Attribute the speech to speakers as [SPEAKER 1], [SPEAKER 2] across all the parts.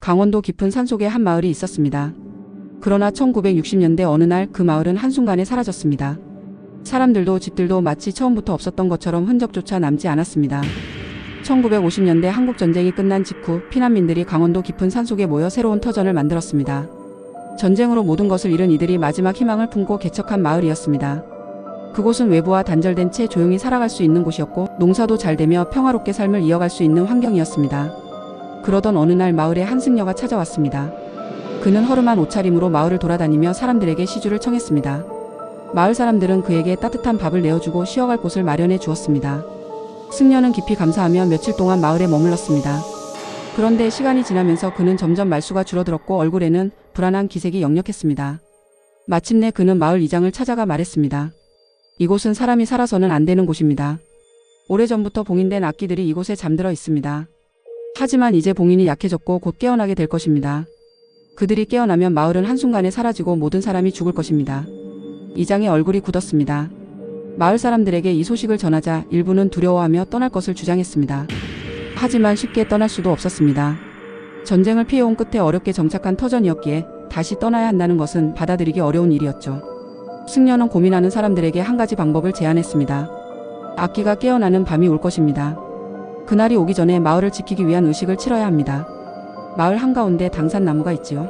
[SPEAKER 1] 강원도 깊은 산속에 한 마을이 있었습니다. 그러나 1960년대 어느 날 그 마을은 한순간에 사라졌습니다. 사람들도 집들도 마치 처음부터 없었던 것처럼 흔적조차 남지 않았습니다. 1950년대 한국전쟁이 끝난 직후 피난민들이 강원도 깊은 산속에 모여 새로운 터전을 만들었습니다. 전쟁으로 모든 것을 잃은 이들이 마지막 희망을 품고 개척한 마을이었습니다. 그곳은 외부와 단절된 채 조용히 살아갈 수 있는 곳이었고 농사도 잘 되며 평화롭게 삶을 이어갈 수 있는 환경이었습니다. 그러던 어느 날 마을에 한승려가 찾아왔습니다. 그는 허름한 옷차림으로 마을을 돌아다니며 사람들에게 시주를 청했습니다. 마을 사람들은 그에게 따뜻한 밥을 내어주고 쉬어갈 곳을 마련해 주었습니다. 승려는 깊이 감사하며 며칠 동안 마을에 머물렀습니다. 그런데 시간이 지나면서 그는 점점 말수가 줄어들었고 얼굴에는 불안한 기색이 역력했습니다. 마침내 그는 마을 이장을 찾아가 말했습니다. 이곳은 사람이 살아서는 안 되는 곳입니다. 오래전부터 봉인된 악기들이 이곳에 잠들어 있습니다. 하지만 이제 봉인이 약해졌고 곧 깨어나게 될 것입니다. 그들이 깨어나면 마을은 한순간에 사라지고 모든 사람이 죽을 것입니다. 이장의 얼굴이 굳었습니다. 마을 사람들에게 이 소식을 전하자 일부는 두려워하며 떠날 것을 주장했습니다. 하지만 쉽게 떠날 수도 없었습니다. 전쟁을 피해온 끝에 어렵게 정착한 터전이었기에 다시 떠나야 한다는 것은 받아들이기 어려운 일이었죠. 승려는 고민하는 사람들에게 한 가지 방법을 제안했습니다. 악기가 깨어나는 밤이 올 것입니다. 그날이 오기 전에 마을을 지키기 위한 의식을 치러야 합니다. 마을 한가운데 당산나무가 있지요.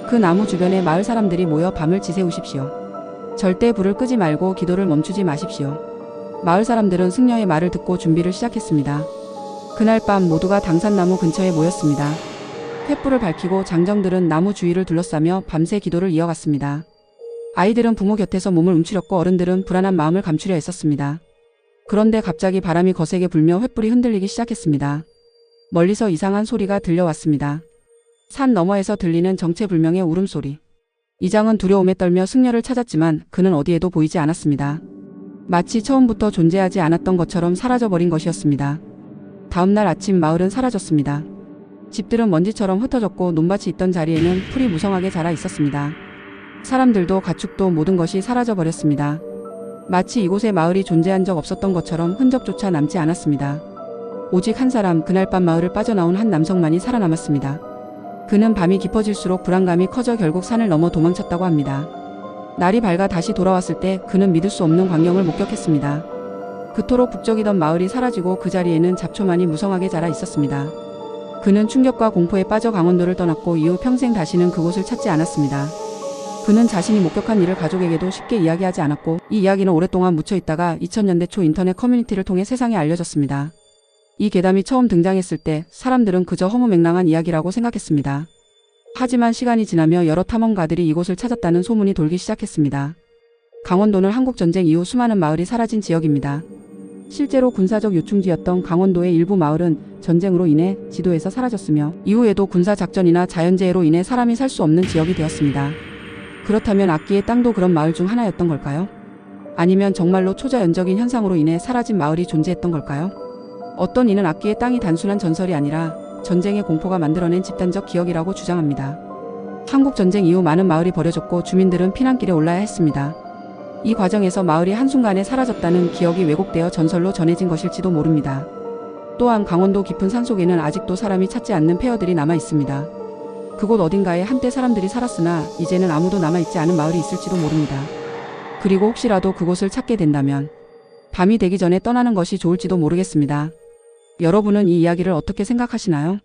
[SPEAKER 1] 그 나무 주변에 마을 사람들이 모여 밤을 지새우십시오. 절대 불을 끄지 말고 기도를 멈추지 마십시오. 마을 사람들은 승려의 말을 듣고 준비를 시작했습니다. 그날 밤 모두가 당산나무 근처에 모였습니다. 횃불을 밝히고 장정들은 나무 주위를 둘러싸며 밤새 기도를 이어갔습니다. 아이들은 부모 곁에서 몸을 움츠렸고 어른들은 불안한 마음을 감추려 애썼습니다. 그런데 갑자기 바람이 거세게 불며 횃불이 흔들리기 시작했습니다. 멀리서 이상한 소리가 들려왔습니다. 산 너머에서 들리는 정체불명의 울음소리. 이장은 두려움에 떨며 승려를 찾았지만 그는 어디에도 보이지 않았습니다. 마치 처음부터 존재하지 않았던 것처럼 사라져버린 것이었습니다. 다음날 아침 마을은 사라졌습니다. 집들은 먼지처럼 흩어졌고 논밭이 있던 자리에는 풀이 무성하게 자라 있었습니다. 사람들도 가축도 모든 것이 사라져버렸습니다. 마치 이곳에 마을이 존재한 적 없었던 것처럼 흔적조차 남지 않았습니다. 오직 한 사람, 그날 밤 마을을 빠져나온 한 남성만이 살아남았습니다. 그는 밤이 깊어질수록 불안감이 커져 결국 산을 넘어 도망쳤다고 합니다. 날이 밝아 다시 돌아왔을 때 그는 믿을 수 없는 광경을 목격했습니다. 그토록 북적이던 마을이 사라지고 그 자리에는 잡초만이 무성하게 자라 있었습니다. 그는 충격과 공포에 빠져 강원도를 떠났고 이후 평생 다시는 그곳을 찾지 않았습니다. 그는 자신이 목격한 일을 가족에게도 쉽게 이야기하지 않았고 이 이야기는 오랫동안 묻혀있다가 2000년대 초 인터넷 커뮤니티를 통해 세상에 알려졌습니다. 이 괴담이 처음 등장했을 때 사람들은 그저 허무맹랑한 이야기라고 생각했습니다. 하지만 시간이 지나며 여러 탐험가들이 이곳을 찾았다는 소문이 돌기 시작했습니다. 강원도는 한국전쟁 이후 수많은 마을이 사라진 지역입니다. 실제로 군사적 요충지였던 강원도의 일부 마을은 전쟁으로 인해 지도에서 사라졌으며 이후에도 군사작전이나 자연재해로 인해 사람이 살 수 없는 지역이 되었습니다. 그렇다면 악기의 땅도 그런 마을 중 하나였던 걸까요? 아니면 정말로 초자연적인 현상으로 인해 사라진 마을이 존재했던 걸까요? 어떤 이는 악기의 땅이 단순한 전설이 아니라 전쟁의 공포가 만들어낸 집단적 기억이라고 주장합니다. 한국전쟁 이후 많은 마을이 버려졌고 주민들은 피난길에 올라야 했습니다. 이 과정에서 마을이 한순간에 사라졌다는 기억이 왜곡되어 전설로 전해진 것일지도 모릅니다. 또한 강원도 깊은 산속에는 아직도 사람이 찾지 않는 폐허들이 남아 있습니다. 그곳 어딘가에 한때 사람들이 살았으나 이제는 아무도 남아있지 않은 마을이 있을지도 모릅니다. 그리고 혹시라도 그곳을 찾게 된다면 밤이 되기 전에 떠나는 것이 좋을지도 모르겠습니다. 여러분은 이 이야기를 어떻게 생각하시나요?